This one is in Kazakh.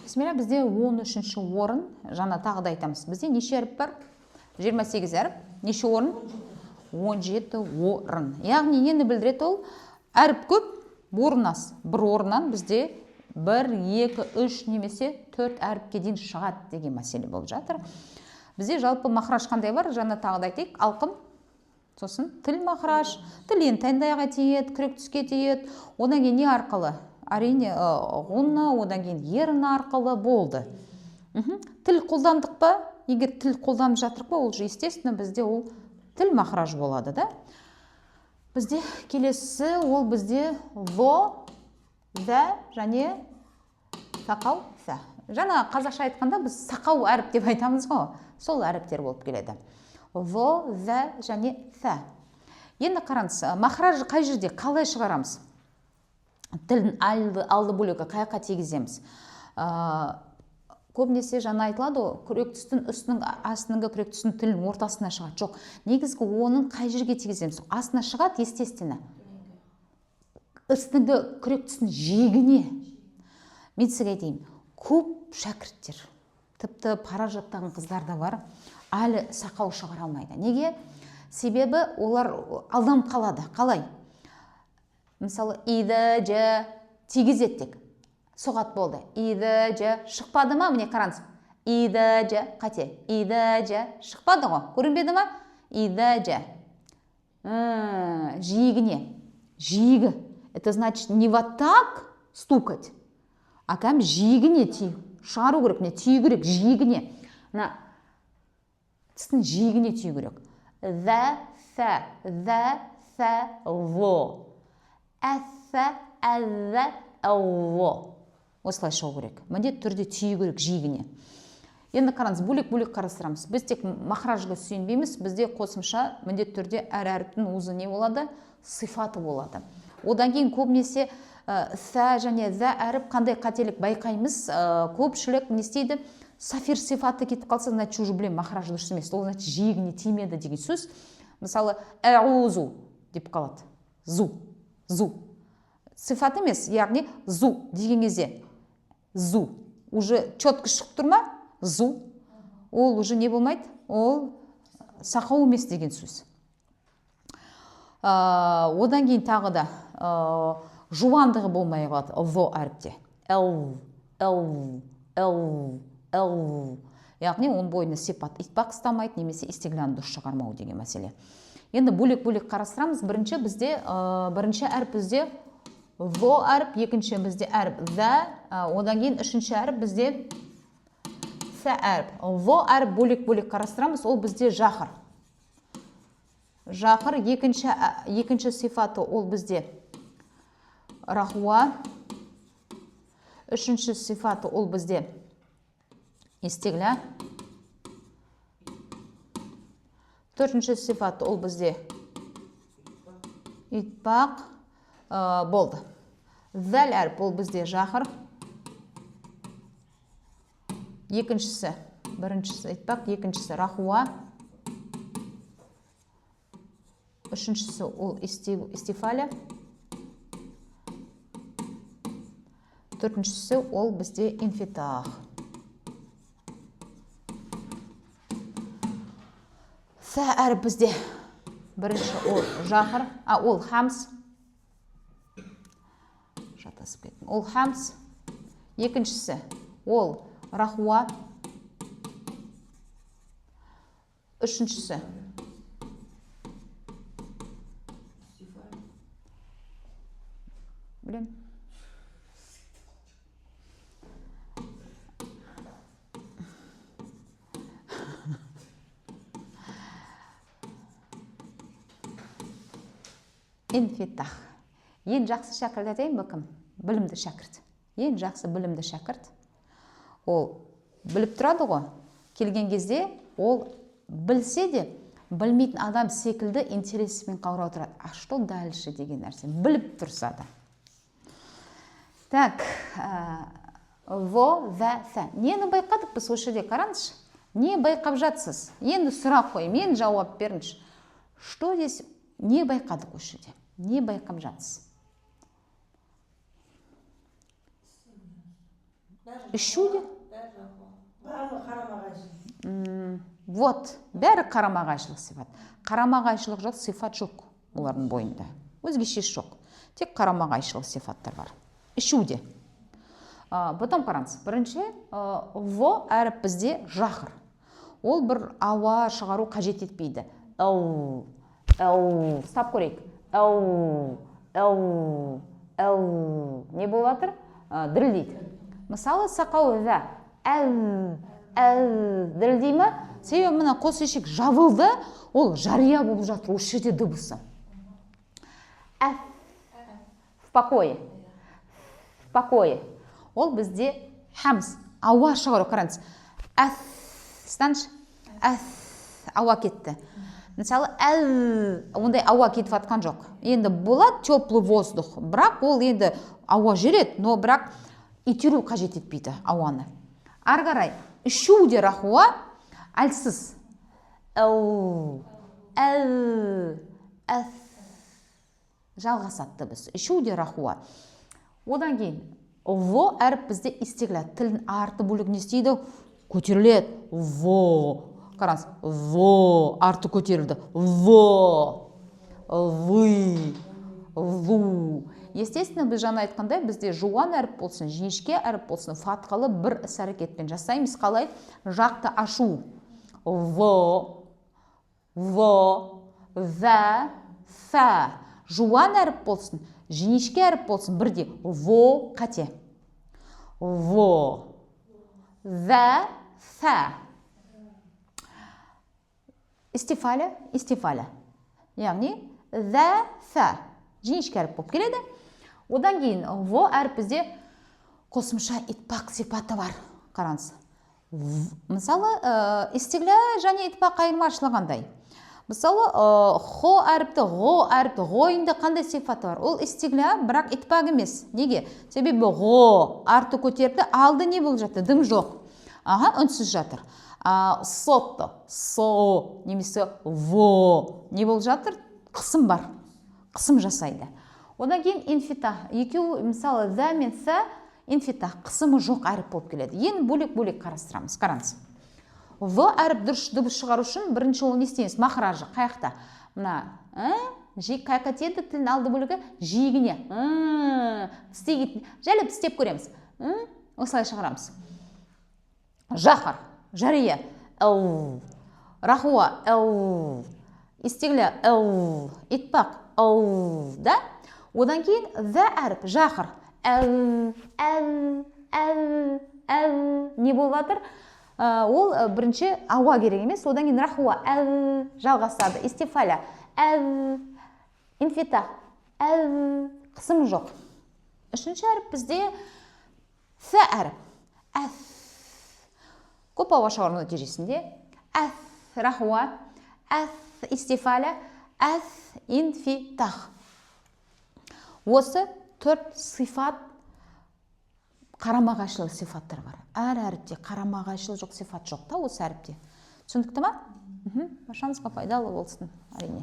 Бісмилля, бізде 13-ші орын, жаңа тағы да айтамыз. Бізде неше әріп бар? 28 әріп. Неше орын? 17 орын. Яғни нені білдіреді ол? Әріп көп, орын аз. Бір орыннан бізде 1, 2, 3 немесе 4 әріпке дейін шығады деген мәселе болып жатыр. Бізде жалпы мақраж қандай бар? Жаңа тағы да айтайық. Алқым, сосын тіл мақраж, тіл енді таңдайға тиеді, күрек түске тиеді. Одан кейін не арқылы? Әрине ғұнна, одан кейін ерін арқылы болды. Тіл қолдандық па? Егер тіл қолданып жатырық па, ол же естественно бізде ол тіл мақраж болады, да? Бізде келесі ол бізде во, зә және сақау, сә. Жаңа қазақша айтқанда біз сақау әріп деп айтамыз ғой. Сол әріптер болып келеді. Во, зә және сә. Енді қараңыз, мақражы қай жерде, қалай шығарамыз? Тілдің алды бөлігі қайқа тегіземіз? Көбінесе жаңа айтылады, күрек түстің үстінің астыңғы күрек түстің тілдің ортасына шығады. Жоқ, негізгі оның қай жерге тегіземіз? Астына шығады, естественно. Үстіңгі күрек түстің жиегіне. Мен сізге айтайын, көп шәкірттер, тіпті пара жаттаған қыздар да бар, әлі сақау шығара алмайды. Неге? Себебі олар алданып қалады. Қалай? Мысалы, иді, жа, тегізеттік. Соғат болды. Иді, жа, шықпады ма? Міне қараңыз. Иді, жа, қате. Иді, жа, шықпады ғой. Көрінбеді ма? Иді, жа. Жиегіне. Жиегі. Это значит не вот так стукать, а кәм жиегіне шығару керек. Міне тию керек жиегіне. Тістің жиегіне тию керек. Зә, сә, во. Әсә, әзә, әуво. Осылай шығу керек. Міндетті түрде тию керек жиегіне. Енді қараңыз, бөлек-бөлек қарастырамыз. Біз тек мақражға сүйенбейміз, бізде қосымша міндетті түрде әр әріптің өзі не болады? Сифаты болады. Одан кейін көбінесе сә және зә әріп қандай қателік байқаймыз? Көпшілік не істейді? Сафир сифаты кетіп қалса, значит, уже білем, мақраж дұрыс емес. Ол значит, жиегіне тимеді деген сөз. Мысалы, әузу деп қалады. Зу. Сифат емес, яғни зу деген кезде. Зу. Уже четко шығып тұр ма? Зу. Ол уже не болмайды? Ол сақау емес деген сөз. Одан кейін тағы да жуандығы болмай қалады. Во әріпте. Яғни оның бойына сипат итпақ ұстамайды, немесе истеглянды шығармау деген мәселе. Енді бөлек-бөлек қарастырамыз. Бірінші әріп бізде во әріп, екінші бізде әріп зә, одан кейін үшінші әріп бізде сә әріп. Во әріп бөлек-бөлек қарастырамыз, ол бізде жақыр. Жақыр екінші сифаты ол бізде рахуа. Үшінші сифаты ол бізде истегля. Төртінші сифаты ол бізде итпақ. Болды. Зәл әріп ол бізде жақыр. Біріншісі итпақ, екіншісі рахуа. Үшіншісі ол истифаля. Төртіншісі ол бізде инфитах. Сә әріп бізде бірінші ол жақыр, ол хамс. Ол хамс. Екіншісі ол рахуа. Үшіншісі білем. Инфитах. Ең жақсы шәкірт айтайын ба кім? Білімді шәкірт. Ең жақсы білімді шәкірт. Ол біліп тұрады ғой. Келген кезде ол білсе де, білмейтін адам секілді интересімен қаурау тұрады. А что дальше деген нәрсе? Біліп тұрса да. Так, во, зә, сә. Нені байқадық біз осы жерде? Қараңызшы. Не байқап жатсыз? Енді сұрақ қойым, мен жауап беріңізші. Что здесь? Не байқадық осы жерде? Не байқап жатсыз? Ішу де? Вот, бәрі қарама-қайшылық сифат. Қарама-қайшылық жоқ, сифат жоқ олардың бойында. Өзгеше жоқ. Тек қарама-қайшылық сифаттар бар. Ішуде. Потом қараңыз. Бірінші, во әріп бізде жақыр. Ол бір ауа шығару қажет етпейді. Стап көрейік. Не болып жатыр? Дірілдейді. Мысалы, сақау вә. Дірілдей ме? Себебі мына қос ешек жабылды, ол жария болып жатыр, осы жерде дыбысы. В покое. В покое. Ол бізде хамс, ауа шығару, қараңыз. Станшы, ауа кетті. Мысалы, ондай ауа кетіп атқан жоқ. Енді болады теплый воздух, бірақ ол енді ауа жүреді, но бірақ итеру қажет етпейді ауаны. Ары қарай, ішу де рахуа әлсіз. Жалғасатты біз. Ішу де рахуа. Одан кейін, во әріп бізде истегля. Тілін арты бөлік не істейді? Көтеріледі. Во. Қараңыз. Во. Арты көтерілді. Во. Вы. Ву. Естественно, біз жаңа айтқандай, бізде жуан әріп болсын, жіңішке әріп болсын, фатқалы бір іс әрекетпен жасаймыз. Қалай? Жақты ашу. Во, вә, фә. Жуан әріп болсын, жіңішке әріп болсын, бірде. Во, қате. Во, вә, фә. Истифаля. Яғни, вә, фә. Жіңішке әріп болып келеді. Одан кейін, во әріп бізде қосымша итпақ сипаты бар. Қараңыз. Мысалы, истегля және итпақ айырмашылығандай. Мысалы, хо әріпті, ғойында қандай сипаты бар? Ол истегля, бірақ итпақ емес. Неге? Себебі ғо арты көтерді, алды не болып жатыр? Дым жоқ. Үнсіз жатыр. Сотты, со, немесе во, не болып жатыр? Қысым бар. Қысым жасайды. Одан кейін инфитах. Екеуі, мысалы, зә мен сә, инфитах. Қысымы жоқ әріп болып келеді. Ең бөлек-бөлек қарастырамыз. Қараңыз. В әріп дыбыс шығару үшін бірінші ол не істейміз? Махражы. Қаяқта? Мына, қаяққа тиеді тілдің алды бөлігі жиегіне. Жәліп істеп көреміз. Осылай шығарамыз. Жақыр. Жария. Рахуа. Истегля. Итпақ. Да? Одан кейін зә әріп, жақыр. Не болып жатыр? Ол бірінші ауа керек емес. Одан кейін рахуа, жалғасады. Истифаля, инфита, қысым жоқ. Үшінші әріп бізде сә әріп. Көп ауа шығару нәтижесінде рахуа, истифаля, инфитах. Осы 4 сифат қарама-қайшылық сифаттар бар. Әр әріпте қарама-қайшылық жоқ сифат жоқ та осы әріпте. Түсіндікті ма? Баршаңызға пайдалы болсын, әрине.